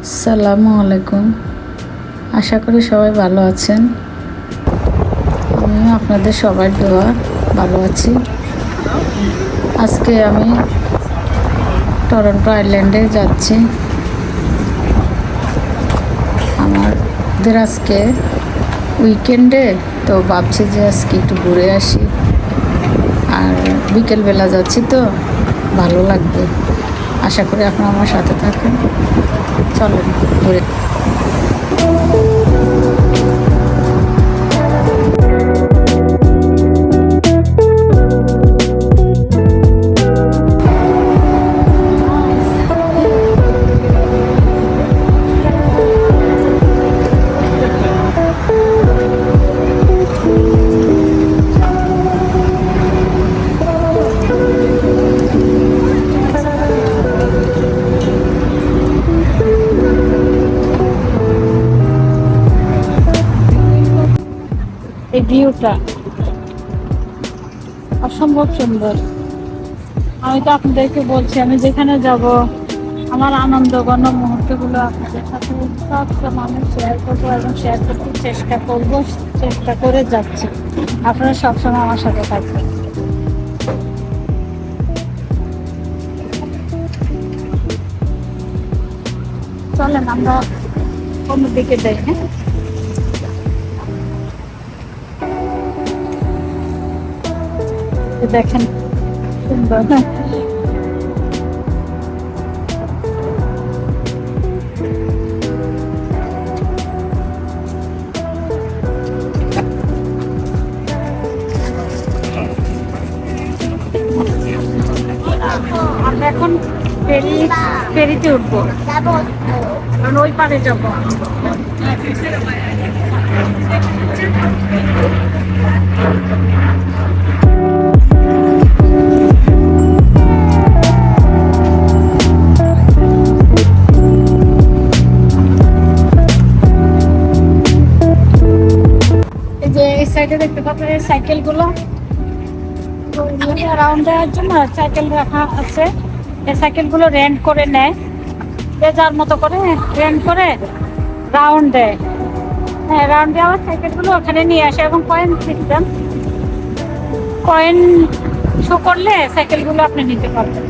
আসসালামু আলাইকুম। আশা করি সবাই ভালো আছেন। আমিও আপনাদের সবার দোয়া ভালো আছি। আজকে আমি টরন্টো আইল্যান্ডে যাচ্ছি। আমাদের আজকে উইকেন্ডে, তো ভাবছি যে আজকে একটু ঘুরে আসি। আর বিকেলবেলা যাচ্ছি, তো ভালো লাগবে। আশা করি আপনারা আমার সাথে থাকেন। চলেন ঘুরে। এই ভিউটা অসম্ভব সুন্দর। আমি তো আপনাদেরকে বলছি, আমি যেখানে যাব আমার আনন্দঘন মুহূর্তগুলো আপনাদের সাথে সবসময় আমি শেয়ার করবো এবং শেয়ার করতে চেষ্টা করে যাচ্ছি। আপনারা সবসময় আমার সাথে থাকবেন। চলেন আমরা অন্যদিকে যাই। হ্যাঁ, দেখেন সুন্দর না? আমরা এখন ফেরিতে উঠবো, কারণ ওই পারে যাবো। এই যে এই সাইডে দেখতে পাচ্ছেন এই সাইকেলগুলো, রাউন্ড দেওয়ার জন্য সাইকেল রাখা আছে। এই সাইকেলগুলো রেন্ট করে নেয়, যে যার মতো করে রেন্ট করে রাউন্ড দেয়। হ্যাঁ, রাউন্ড দেওয়া সাইকেলগুলো ওখানে নিয়ে আসে এবং কয়েন সিস্টেম, কয়েন শো করলে সাইকেলগুলো আপনি নিতে পারবেন।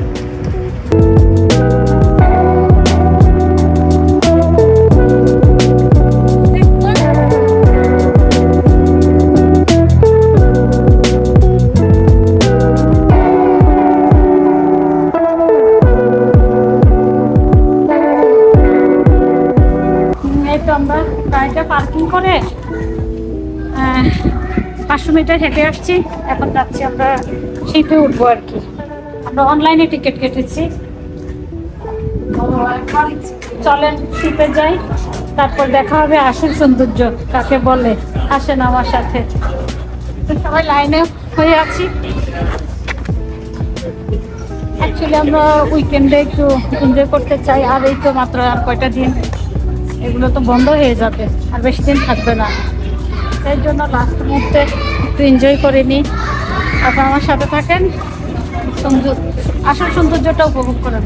আমরা গাড়িটা পার্কিং করে 500 মিটার হেঁটে আসছি। এখন যাচ্ছি আমরা শিপে উঠবো আর কি। আমরা অনলাইনে টিকিট কেটেছি। চলেন শিপে যাই, তারপর দেখা হবে আসল সৌন্দর্য কাকে বলে। আসেন আমার সাথে। সবাই লাইনে হয়ে আছি। অ্যাকচুয়ালি আমরা উইকেন্ডে একটু এনজয় করতে চাই। আর এই তো মাত্র আর কয়টা দিন, এগুলো তো বন্ধ হয়ে যাবে, আর বেশি দিন থাকবে না। সেই জন্য লাস্ট মুহূর্তে একটু এনজয় করে নিই। আপনারা আমার সাথে থাকেন, আসল সৌন্দর্যটা উপভোগ করেন।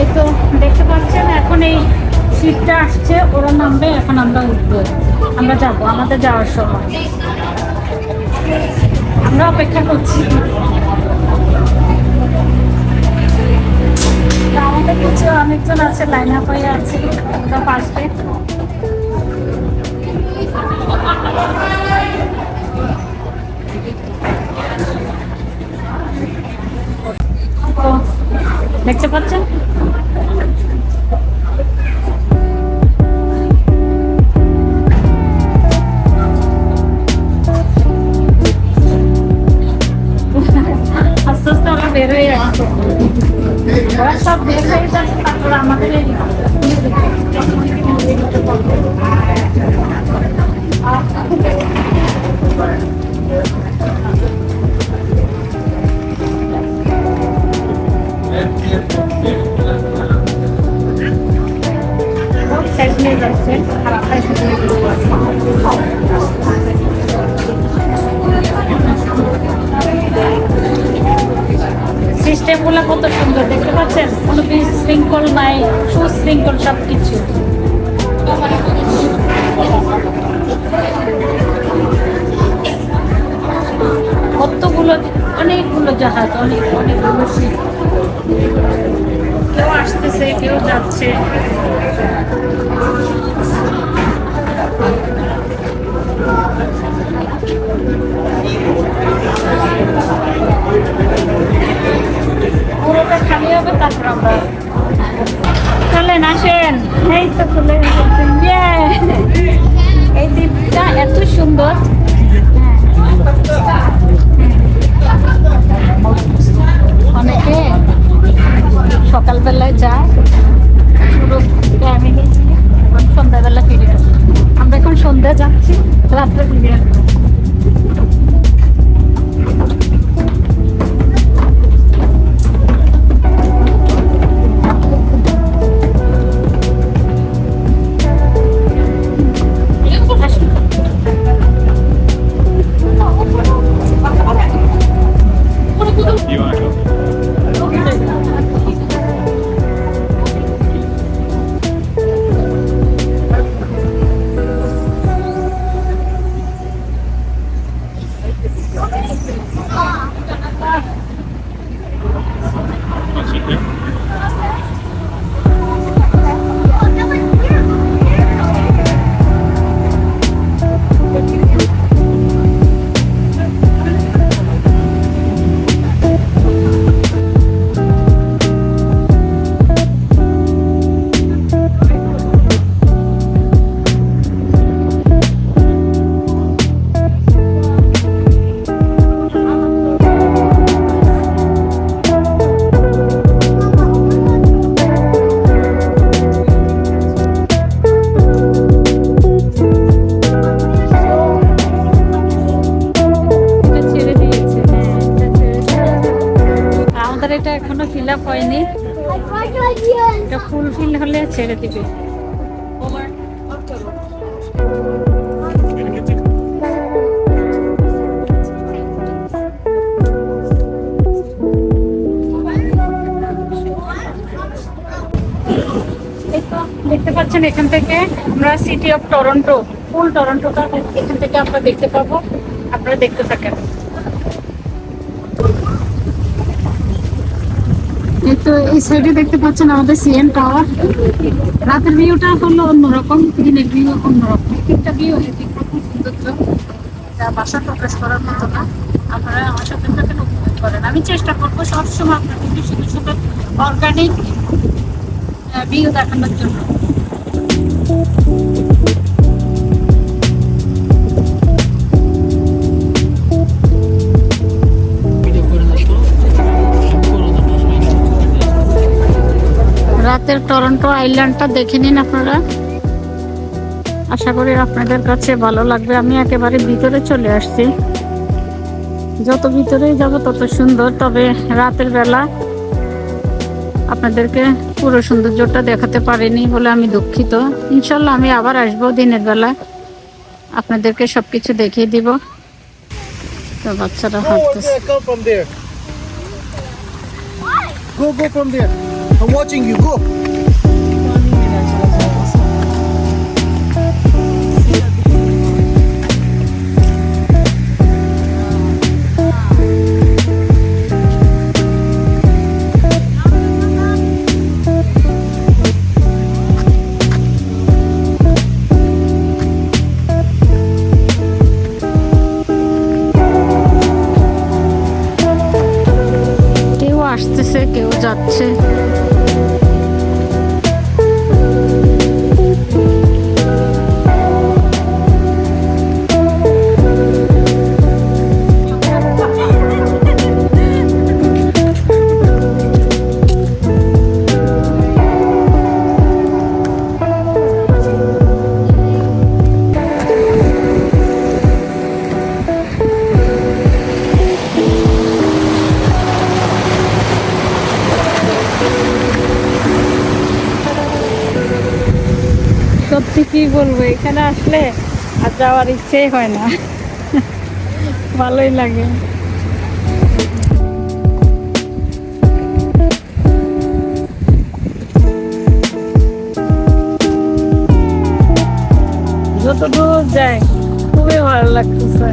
এই তো দেখতে পাচ্ছেন, এখন এই সিটটা আসছে, ওরা নামবে, এখন আমরা উঠবো। আমরা যাবো আমাদের যাওয়ার সময়। আমরা অপেক্ষা করছি। আমাদের কিছু অনেকজন আছে, লাইন আপ হয়ে আছে আমরা ফার্স্টে। দেখতে পাচ্ছেন আস্তে আস্তে আমরা বের হয়ে আসবো। ওরা সব বের হয়ে যাচ্ছে, তারপরে আমাদের গুলা কত সুন্দর দেখতে পাচ্ছেন, কোনো বিশৃঙ্খল নাই, সুশৃঙ্খল সবকিছু। কতগুলো, অনেকগুলো জাহাজ, অনেকগুলো শিপ, কেউ আসতেছে কেউ যাচ্ছে। পুরোটা খালি হবে তারপর আমরা চলেন, আসেন। এই তো চলে এসেছেন। এই দ্বীপটা এত সুন্দর। অনেকে সকালবেলায় যায়, পুরো ফ্যামিলি, সন্ধ্যাবেলা ফিরে আসে। আমরা এখন সন্ধ্যা যাচ্ছি, রাত্রে ফিরে আসবো। এটা এখনো ফিল আপ হয়নি, এটা ফুলফিল হলে ছেড়ে দিবে। দেখতে পাচ্ছেন এখান থেকে আমরা সিটি অফ টরন্টো, ফুল টরন্টোটা এখান থেকে আমরা দেখতে পাবো। আপনারা দেখতে থাকেন। এই তো এই সাইডে দেখতে পাচ্ছেন আমাদের সিএন টাওয়ার। রাতের ভিউটা হলো অন্যরকম, দিনের ভিউ অন্যরকম। একটা ভিউ সুন্দর, যা বাসা প্রকাশ করার মতো না। আপনারা আমার সাথে সাথে উপভোগ করেন। আমি চেষ্টা করবো সবসময় আপনাদেরকে শুধু শুধু অর্গানিক ভিউ দেখানোর জন্য। রাতের টরন্টো আইল্যান্ডটা দেখে নিন আপনারা। আশা করি আপনাদের কাছে ভালো লাগবে। আমি একেবারে ভিতরে চলে আসছি, যত ভিতরে যাব তত সুন্দর। তবে রাতের বেলা আপনাদেরকে পুরো সৌন্দর্যটা দেখাতে পারিনি বলে আমি দুঃখিত। ইনশাল্লাহ আমি আবার আসবো দিনের বেলা, আপনাদেরকে সবকিছু দেখিয়ে দিব। তো বাচ্চারা হাঁটতেছে। Go from there. I'm watching you. Go. কেউ আসতেছে কেউ যাচ্ছে। সত্যি কি বলবো, এখানে আসলে আর যাওয়ার ইচ্ছেই হয় না, ভালোই লাগে। যত দূর যায় খুবই ভালো লাগতেছে।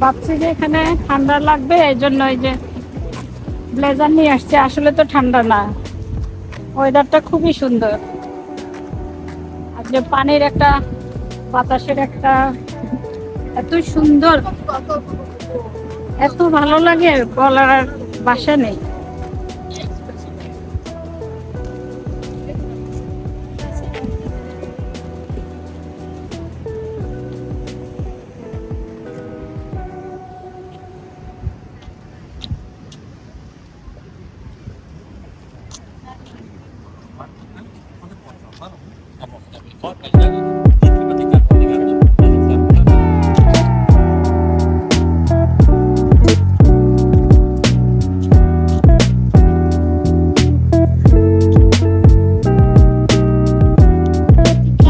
ভাবছি যে এখানে ঠান্ডা লাগবে, এই জন্য এই যে ব্লেজার নিয়ে আসছে। আসলে তো ঠান্ডা না, ওয়েদারটা খুবই সুন্দর। আর যে পানির একটা, বাতাসের একটা এত সুন্দর, এত ভালো লাগে, বলার আর ভাষা নেই।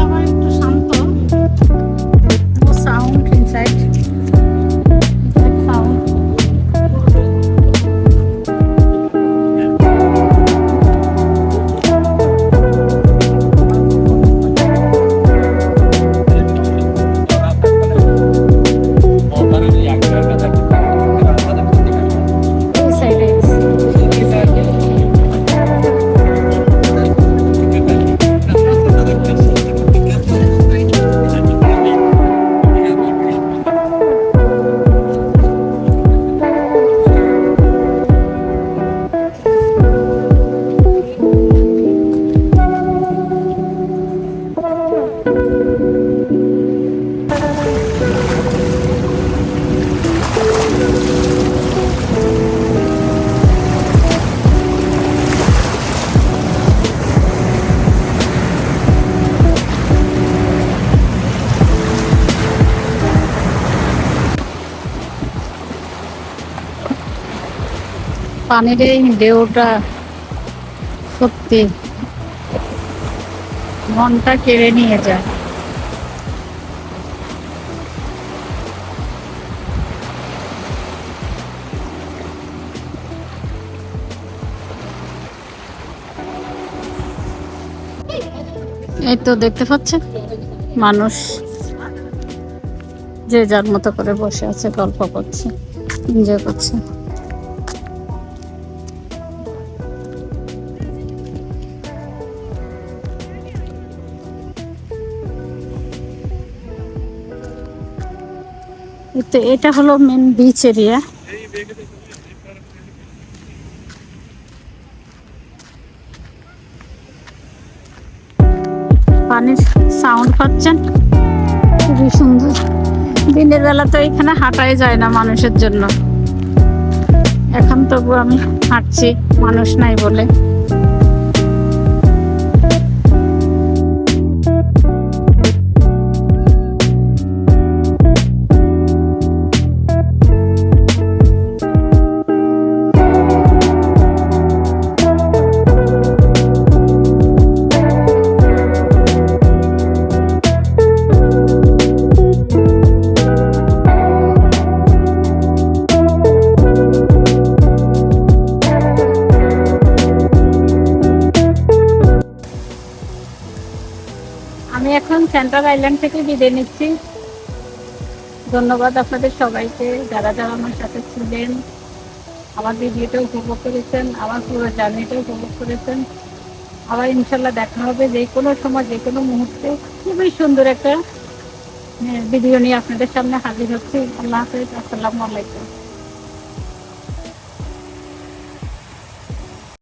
আবার একটু শান্ত, no sound inside, that sound. এই সাইডে পানির এই ঢেউটা সত্যি মনটা কেড়ে নিয়ে যায়। এই তো দেখতে পাচ্ছেন মানুষ যে যার মতো করে বসে আছে, গল্প করছে, এনজয় করছে। তো এটা হলো মেন বিচ এরিয়া। পানির সাউন্ড পাচ্ছেন, খুবই সুন্দর। দিনের বেলা তো এখানে হাঁটাই যায় না মানুষের জন্য, এখন তবু আমি হাঁটছি মানুষ নাই বলে। আমি এখন সেন্ট্রাল আইল্যান্ড থেকে বিদায় নিচ্ছি। ধন্যবাদ আপনাদের সবাইকে, যারা যারা আমার সাথে ছিলেন, আমার ভিডিওটা উপভোগ করেছেন, আমার পুরো জার্নিটা উপভোগ করেছেন। আবার ইনশাল্লাহ দেখা হবে যে কোনো সময়, যে কোনো মুহূর্তে। খুবই সুন্দর একটা ভিডিও নিয়ে আপনাদের সামনে হাজির হচ্ছি। আল্লাহ হাফেজ, আসসালামু আলাইকুম।